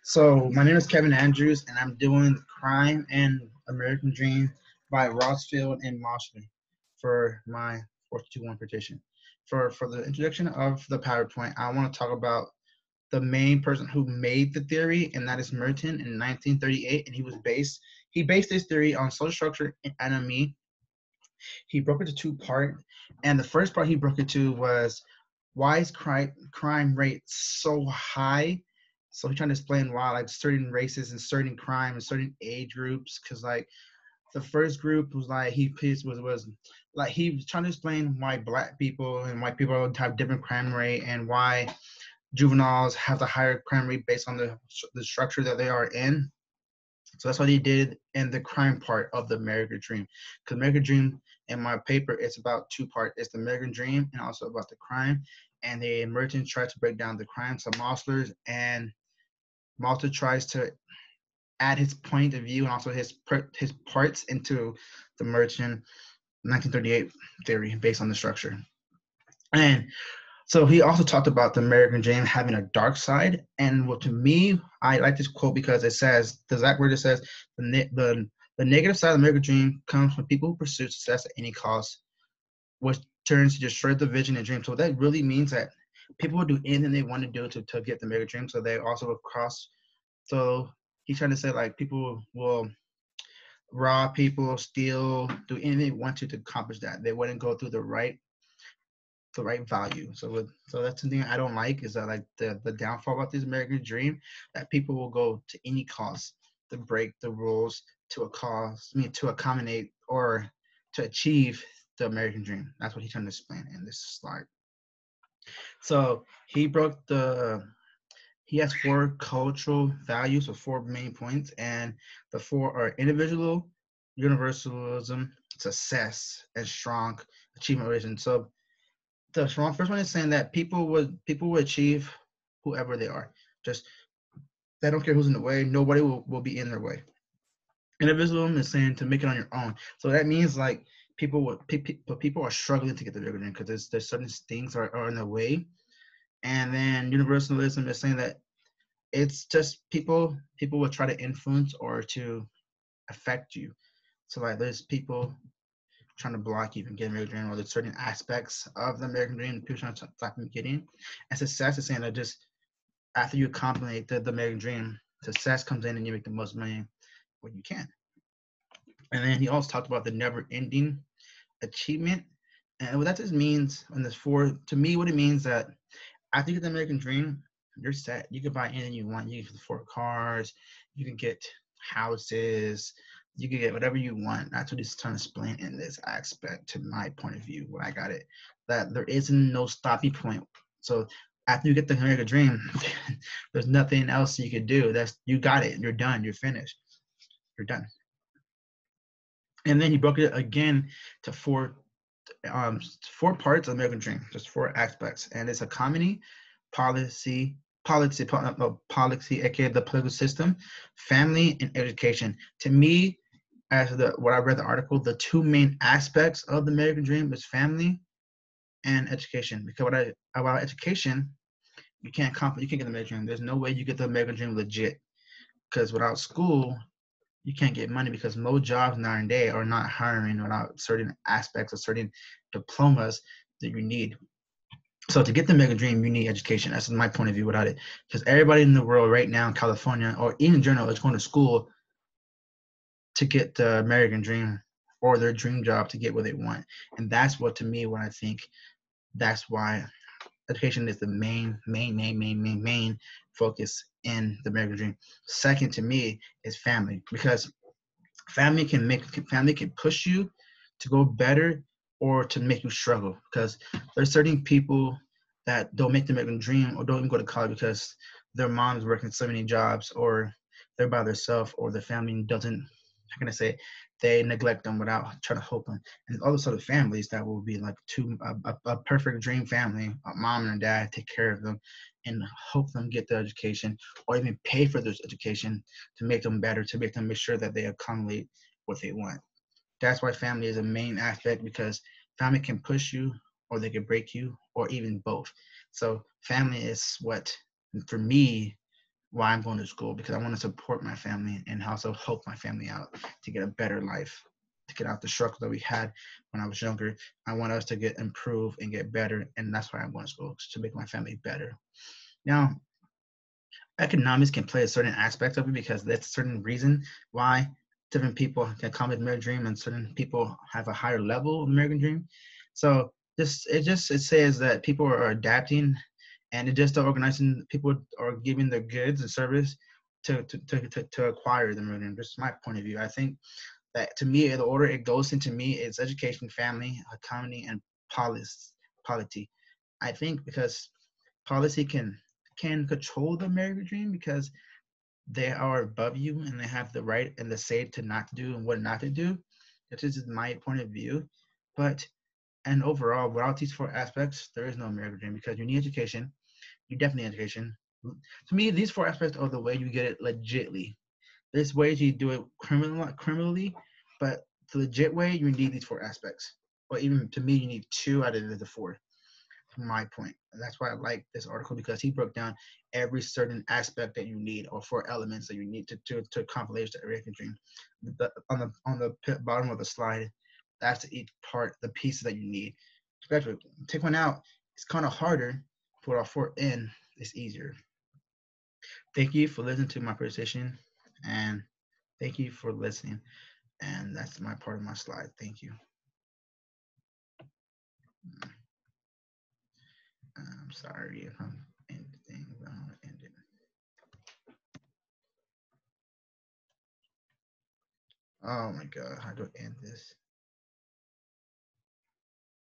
So my name is Kevin Andrews, and I'm doing Crime and American Dream by Rossfield and Mosley for my 421 petition. For the introduction of the PowerPoint, I want to talk about the main person who made the theory, and that is Merton in 1938. And he based this theory on social structure and enemy. He broke it to two parts, and the first part he broke it to was why is crime rate so high. So he's trying to explain why, like certain races and certain crime and certain age groups. Because like the first group was like was like he was trying to explain why black people and white people have different crime rate, and why juveniles have the higher crime rate based on the structure that they are in. So that's what he did in the crime part of the American Dream. Because American Dream, in my paper, it's about two parts. It's the American Dream and also about the crime. And the Merton tried to break down the crime to Moslers, and Malta tries to add his point of view and also his parts into the Merton 1938 theory based on the structure. And so he also talked about the American Dream having a dark side. And what to me, I like this quote because it says, the exact word it says, the negative side of the American Dream comes from people who pursue success at any cost, which turns to destroy the vision and dream. So that really means that people will do anything they want to do to get the American Dream. So they also will cross. So he's trying to say like people will rob people, steal, do anything they want to accomplish that. They wouldn't go through the right value. So that's something I don't like, is that like the downfall about this American Dream, that people will go to any cost to break the rules to a cause, to accommodate or to achieve the American Dream. That's what he's trying to explain in this slide. So he has four cultural values or four main points, and the four are individual, universalism, success, and strong achievement vision. So the first one is saying that people would achieve whoever they are. Just they don't care who's in the way. Nobody will be in their way. Individualism is saying to make it on your own. So that means like people are struggling to get the bigger dream because there's certain things are in the way. And then universalism is saying that it's just people will try to influence or to affect you. So like there's people trying to block you from getting American Dream, or there's certain aspects of the American Dream people trying to stop you from getting. And success is saying that just after you accomplish the American Dream, success comes in and you make the most money when you can. And then he also talked about the never-ending achievement. And what that just means, and this for to me, what it means that after you get the American Dream, you're set. You can buy anything you want. You can afford cars. You can get houses. You can get whatever you want. That's what he's trying to explain in this aspect, to my point of view, when I got it, that there isn't no stopping point. So after you get the American Dream, there's nothing else you could do. You got it. You're done. You're finished. You're done. And then he broke it again to four parts of American Dream, just four aspects, and it's economy, policy, policy, aka the political system, family, and education. To me, as what I read the article, the two main aspects of the American Dream is family and education. Because about education, you can't get the American Dream. There's no way you get the American Dream legit. Because without school, you can't get money, because most jobs nowadays are not hiring without certain aspects or certain diplomas that you need. So to get the American Dream, you need education. That's my point of view without it. Because everybody in the world right now in California, or even in general, is going to school to get the American Dream or their dream job to get what they want. And that's what, to me, what I think, that's why education is the main focus in the American Dream. Second to me is family, because family can push you to go better or to make you struggle, because there's certain people that don't make the American Dream or don't even go to college because their mom's working so many jobs, or they're by themselves, or their family doesn't, how can I say, they neglect them without trying to help them. And other sort of families that will be like a perfect dream family, a mom and a dad take care of them and help them get the education, or even pay for their education to make them better, to make sure that they accommodate what they want. That's why family is a main aspect, because family can push you or they can break you, or even both. So family is what, for me, why I'm going to school, because I want to support my family and also help my family out to get a better life, to get out the struggle that we had when I was younger. I want us to get improve and get better, and that's why I'm going to school, to make my family better. Now, economics can play a certain aspect of it because that's a certain reason why different people can come with American Dream and certain people have a higher level of American Dream. So it says that people are adapting, and it just the organizing people are giving their goods and service to acquire the American Dream. This is my point of view. I think that to me, the order it goes into me is education, family, economy, and policy. Polity. I think because policy can control the American Dream because they are above you and they have the right and the say to not to do and what not to do. That is my point of view. But and overall, without these four aspects, there is no American Dream because you need education. You definitely need education. To me, these four aspects are the way you get it legitly. There's ways you do it criminally, but the legit way you need these four aspects. Or even to me, you need two out of the four. My point. And that's why I like this article because he broke down every certain aspect that you need or four elements that you need to accomplish the American dream. On the bottom of the slide, that's each part, the pieces that you need. Especially take one out, it's kind of harder. Put all four in, it's easier. Thank you for listening to my presentation, and thank you for listening. And that's my part of my slide. Thank you. I'm sorry if I'm ending. Ending. Oh my god, how do I end this?